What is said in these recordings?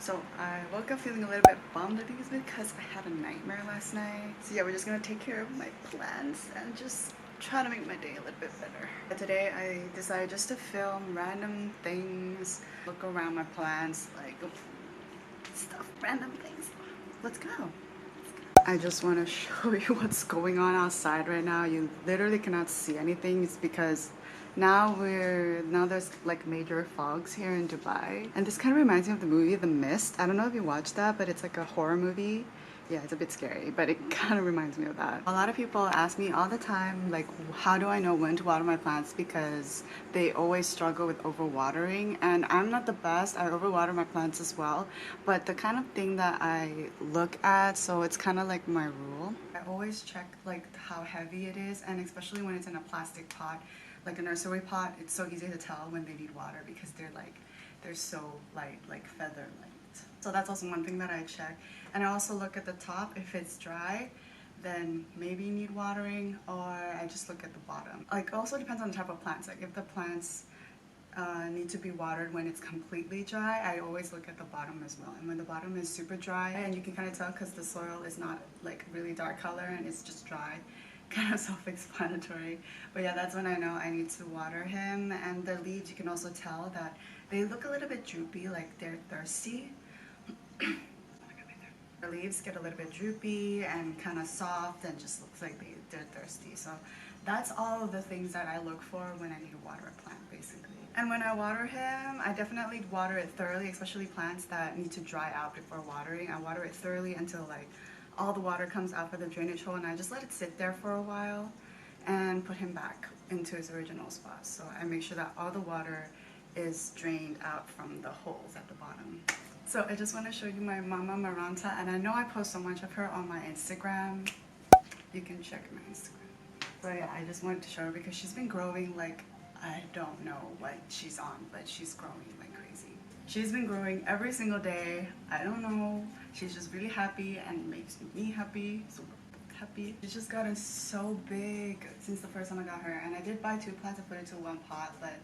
So I woke up feeling a little bit bummed. I think it's because I had a nightmare last night. So yeah, we're just gonna take care of my plants and just try to make my day a little bit better. But today I decided just to film random things, look around my plants, like stuff, random things. Let's go. I just want to show you what's going on outside right now. You literally cannot see anything. It's because now there's like major fogs here in Dubai. And this kind of reminds me of the movie The Mist. I don't know if you watched that, but it's like a horror movie. Yeah, it's a bit scary, but it kind of reminds me of that. A lot of people ask me all the time, like, how do I know when to water my plants? Because they always struggle with overwatering, and I'm not the best. I overwater my plants as well, but the kind of thing that I look at, so it's kind of like my rule. I always check like how heavy it is, and especially when it's in a plastic pot, like a nursery pot, it's so easy to tell when they need water because they're so light, like feather light. So that's also one thing that I check. And I also look at the top. If it's dry, then maybe you need watering, or I just look at the bottom. Like, also depends on the type of plants. Like if the plants need to be watered when it's completely dry, I always look at the bottom as well. And when the bottom is super dry, and you can kind of tell because the soil is not like really dark color and it's just dry, kind of self-explanatory. But yeah, that's when I know I need to water him. And the leaves, you can also tell that they look a little bit droopy, like they're thirsty. The leaves get a little bit droopy and kind of soft and just looks like they're thirsty. So that's all of the things that I look for when I need to water a plant, basically. And when I water him, I definitely water it thoroughly, especially plants that need to dry out before watering. I water it thoroughly until like all the water comes out of the drainage hole, and I just let it sit there for a while and put him back into his original spot. So I make sure that all the water is drained out from the holes at the bottom. So I just want to show you my mama Maranta, and I know I post so much of her on my Instagram. You can check my Instagram. So yeah, I just wanted to show her because she's been growing like, I don't know what she's on, but she's growing like crazy. She's been growing every single day. I don't know. She's just really happy and makes me happy. So happy. She's just gotten so big since the first time I got her, and I did buy 2 plants and put it into 1 pot, but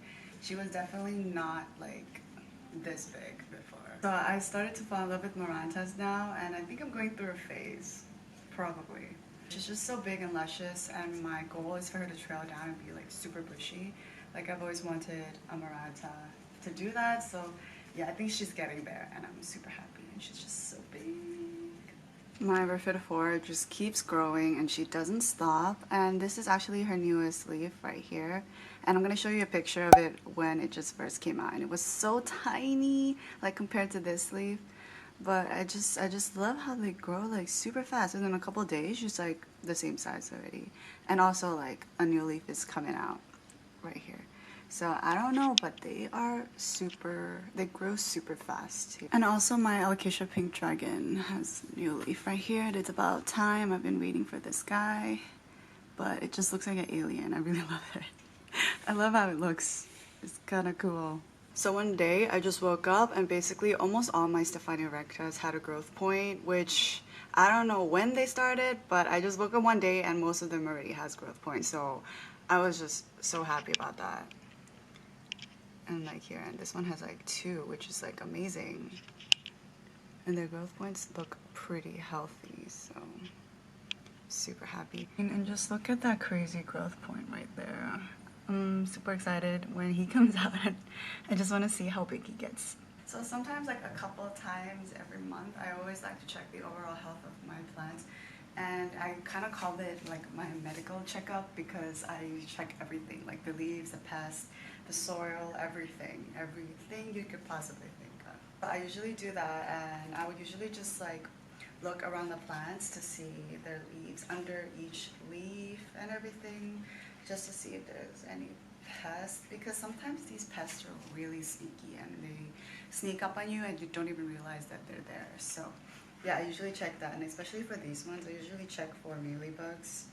she was definitely not like this big before. So I started to fall in love with Marantas now, and I think I'm going through a phase, probably. She's just so big and luscious, and my goal is for her to trail down and be like super bushy. Like I've always wanted a Maranta to do that, so yeah, I think she's getting there, and I'm super happy, and she's just so big. My Rhaphidophora just keeps growing and she doesn't stop, and this is actually her newest leaf right here, and I'm gonna show you a picture of it when it just first came out, and it was so tiny like compared to this leaf, but I just love how they grow like super fast. Within a couple of days she's like the same size already, and also like a new leaf is coming out right here. So I don't know, but they grow super fast. And also my Alocasia pink dragon has a new leaf right here. It's about time. I've been waiting for this guy, but it just looks like an alien. I really love it. I love how it looks. It's kind of cool. So one day I just woke up and basically almost all my Stephania rectas had a growth point, which I don't know when they started, but I just woke up one day and most of them already has growth points. So I was just so happy about that. And like here, and this one has like 2, which is like amazing. And their growth points look pretty healthy, so super happy. And just look at that crazy growth point right there. I'm super excited when he comes out, and I just want to see how big he gets. So sometimes like a couple of times every month, I always like to check the overall health of my plants. And I kind of called it like my medical checkup because I check everything, like the leaves, the pests, the soil, everything you could possibly think of. I usually do that, and I would usually just like look around the plants to see their leaves under each leaf and everything, just to see if there's any pests, because sometimes these pests are really sneaky and they sneak up on you and you don't even realize that they're there. So yeah, I usually check that, and especially for these ones, I usually check for mealybugs.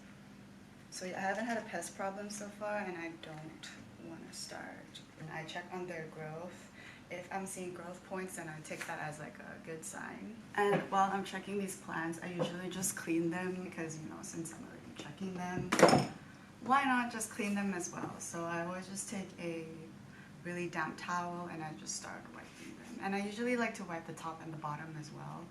So yeah, I haven't had a pest problem so far, and I don't want to start. And I check on their growth. If I'm seeing growth points, then I take that as like a good sign. And while I'm checking these plants, I usually just clean them because, you know, since I'm already checking them, why not just clean them as well? So I always just take a really damp towel and I just start wiping them. And I usually like to wipe the top and the bottom as well.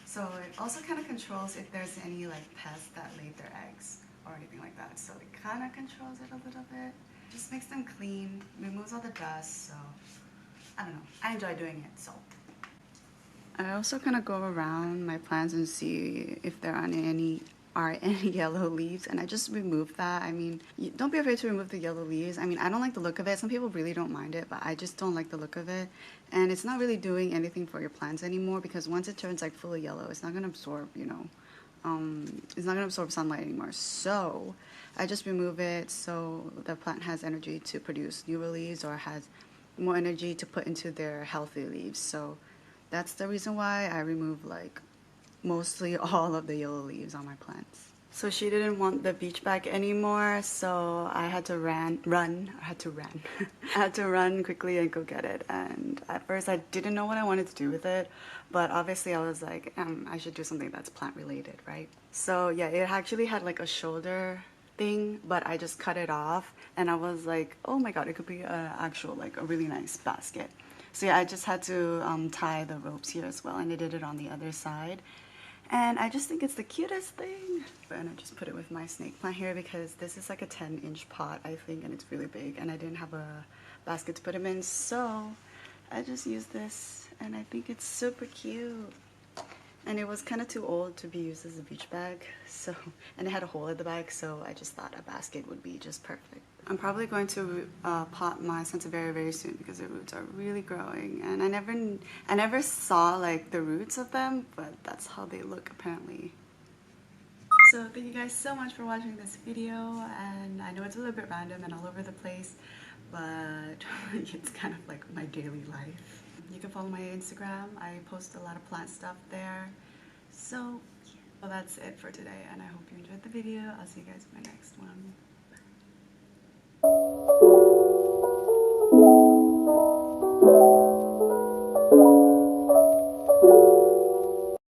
So it also kind of controls if there's any like pests that laid their eggs or anything like that. So it kind of controls it a little bit. Just makes them clean, removes all the dust. So I don't know. I enjoy doing it. So I also kind of go around my plants and see if there are any yellow leaves, and I just remove that. I mean, don't be afraid to remove the yellow leaves. I mean, I don't like the look of it. Some people really don't mind it, but I just don't like the look of it. And it's not really doing anything for your plants anymore, because once it turns like fully yellow, it's not going to absorb, you know, it's not going to absorb sunlight anymore. So I just remove it so the plant has energy to produce newer leaves, or has more energy to put into their healthy leaves. So that's the reason why I remove like mostly all of the yellow leaves on my plants. So she didn't want the beach bag anymore, so I had to run. I had to run quickly and go get it. And at first I didn't know what I wanted to do with it, but obviously I was like, I should do something that's plant related, right? So yeah, it actually had like a shoulder thing, but I just cut it off, and I was like, oh my god, it could be actual like a really nice basket. So yeah, I just had to tie the ropes here as well, and I did it on the other side. And I just think it's the cutest thing. And I just put it with my snake plant here, because this is like a 10-inch pot, I think, and it's really big, and I didn't have a basket to put them in, so I just used this, and I think it's super cute. And it was kind of too old to be used as a beach bag, so, and it had a hole at the back, so I just thought a basket would be just perfect. I'm probably going to pot my sansevieria very soon, because the roots are really growing, and I never saw like the roots of them, but that's how they look apparently. So thank you guys so much for watching this video, and I know it's a little bit random and all over the place, but it's kind of like my daily life. You can follow my Instagram. I post a lot of plant stuff there. So, well, that's it for today, and I hope you enjoyed the video. I'll see you guys in my next one.